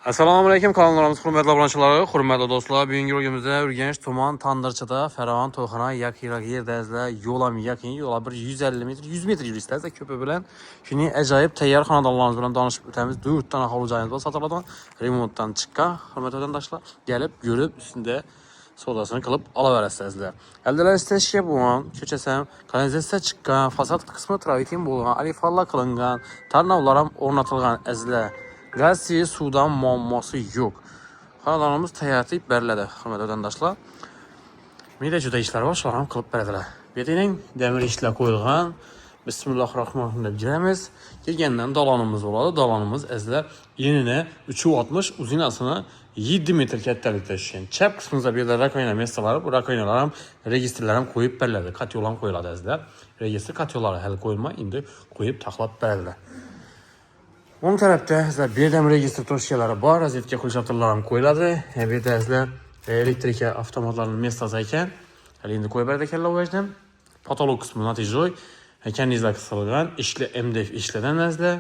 Assalomu alaykum kanallarımız hurmatli obunachilar, hurmatli do'stlar. Bugungi videomizda Urganch tuman Tandirchida Faraon to'yxona yakira yerdasizlar. Yo'lam yaqin, yo'la bir 150 metr, 100 metr yurishsizlar ko'pi bilan. Shuning ajoyib tayyor xonadonlarimiz bilan tanishib o'tamiz. 4 ta hovli joyimiz bor, sotiladigan remontdan chiqqan. Hurmatli vatandoshlar, kelib, ko'rib, ustida savdosini qilib olaverasizlar. Aldalar istashga bo'lgan, ko'chasam, kanalizatsiya chiqqan, fasad qismi travitin bo'lgan, alifalla qilingan, tarnovlar ham o'rnatilgan azizlar. Gazsiz suvdan muammosi yo'q. Xonadonimiz tayyorlab beriladi, hurmatli vatandoshlar. Menda juda ishlar bor, shular ham qilib beradilar. Bu yerning demir ishlar qo'yilgan. Bismillahirrohmanirrohim deb giramiz. Kelgandan dalonimiz bo'ladi. Dalonimiz azizlar enini 360, uzunasini 7 metr kattalikda tushgan. Chap qismimizda bu yerda rakovina mestalari, bu rakovinalar ham registrlar ham qo'yib beriladi. Katyol ham qo'yiladi azizlar. Registr katyolari hali qo'yilmay, endi qo'yib taxlab beriladi. O'ng tarafda sizlar bedam registr toshkalari bor, rozetka qulshaptirlar ham qo'yiladi. Bu yerda sizlar elektrika avtomatlarining mestasi ekan. Hali endi qo'yib berdi ekanlar o'yajdan. Patolog qismi natijoy, kanizlar qisilgan, ishli MDF ishladan sizlar.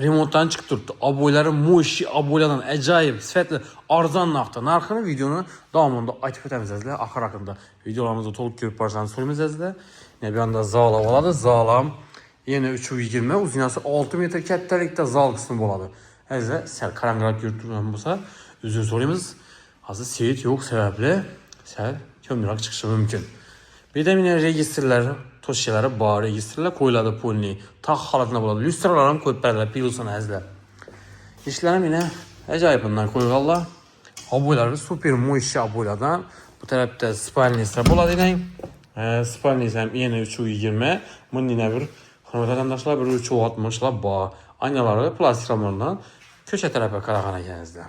Remontdan chiqib turibdi. Aboylari mo'shi aboylardan ajoyib, sifatli, arzon narxini videoni davomida aytib o'tamiz sizlar. Oxir-oxirida videolarimizni to'liq ko'rib borsangiz so'raymiz sizlar. Bu yerda zal bo'ladi, zal ham yine 320, uzunasi 6 metr kattalikda zal qismi bo'ladi. Azizlar, sal qarangroq ko'rib turgan bo'lsa, uzr so'raymiz. Hozir svet yo'q sababli sal ko'mroq chiqishi mumkin. Bu yerda meni registrlar, toshkalari bor, registrlar qo'yiladi polni, taq holatda bo'ladi. Lyustralar ham qo'yib beradilar, pilosini azizlar. Ishlarim meni ajoyib bundan qo'yganlar. Aboylari super mo'yshi aboylardan. Bu tarafda spalniylar bo'ladi ekan. Spalniylar ham yine 320, bundan bir hurmatli vatandoshlar 360lar bor. Aynalari plastik ramondan ko'cha tarafga qaragan ekanizlar.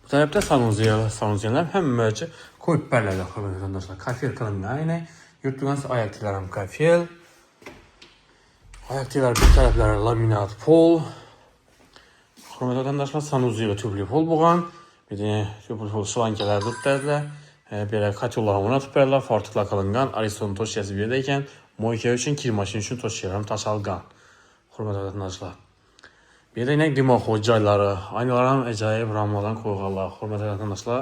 Bu tarafda sanuziyalar hammacha qo'yib beriladi hurmatli vatandoshlar. Kafel qilingan aynan. Yurtgan oyoq tilar ham kafel. Oyoq tilar bir taraflari laminat pol. Hurmatli vatandoshlar, sanuziyalar tubli pol bo'lgan. Bir de tubli pol shlankalar turibdi. Böyle katyollar o'rnatib berilgan, fartuqlar qilingan, Ariston toshkasi bu yerda ekan, moyka uchun, kir mashina uchun toshkalar ham tashlangan. Hurmatli vatandoshlar. Bu yerda yana dimoqxo'j joylari, aynalar ham ajoyib rammadan qo'yganlar. Hurmatli vatandoshlar.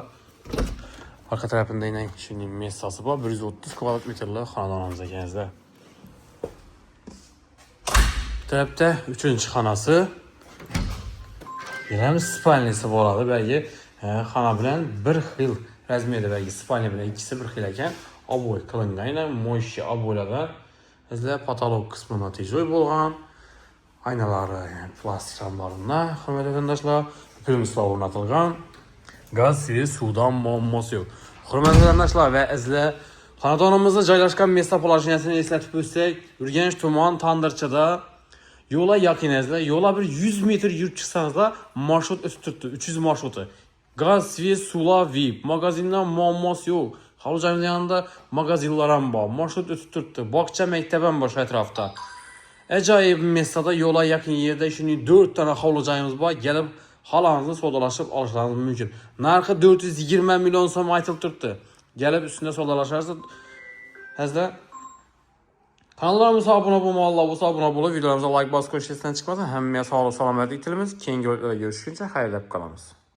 Orqa tarafida yana shuning mestasi bor, 130 kvadrat metrli xonadonimiz ekanizlar. Bu tarafda 3-xonasi. Yana spalniyasi bo'ladi, belki xona bilan bir xil razmerda belki spalniya bilan ikkisi bir xil ekan. Aboy qilingan, yana mo'yshi aboylardan sizlar patolog qismi natijoy bo'lgan. Aynalari plastik ramlardan, hurmatli vatandoshlar, piloslar o'rnatilgan. Gaz, suvdan muammosi yo'q. Hurmatli vatandoshlar va sizlar xonadonimizda joylashgan mesta poloshniyasini eslatib o'tsak, Urganch tuman Tandirchida yo'la yaqiningizda, yo'la bir 100 metr yurib chiqsangizlar, marshrut o'tib turibdi, 300 marshrути. Gaz, sular VIP, magazindan muammosi yo'q. Hovlijamiz yanında magazinlar ham bor, marshrut o'tib turibdi. Bog'cha, maktab ham bor shu atrofda. Ajoyib mestada, yo'la yaqin yerda shuning 4 ta hovlijamiz bor. Kelib, xolangizni savdolashib olishlaringiz mumkin. Narxi 420 million so'm aytilib turibdi. Kelib ustida savdolasharsiz. Sizlar kanallarımıza abone bo'lmoqchi, abone bo'lib, videolarimizni like bosib qo'yishdan chiqmasa, hammaga sog'lik, salomatlik tilamiz. Keyingi videoda görüşguncha xayrlab qolamiz.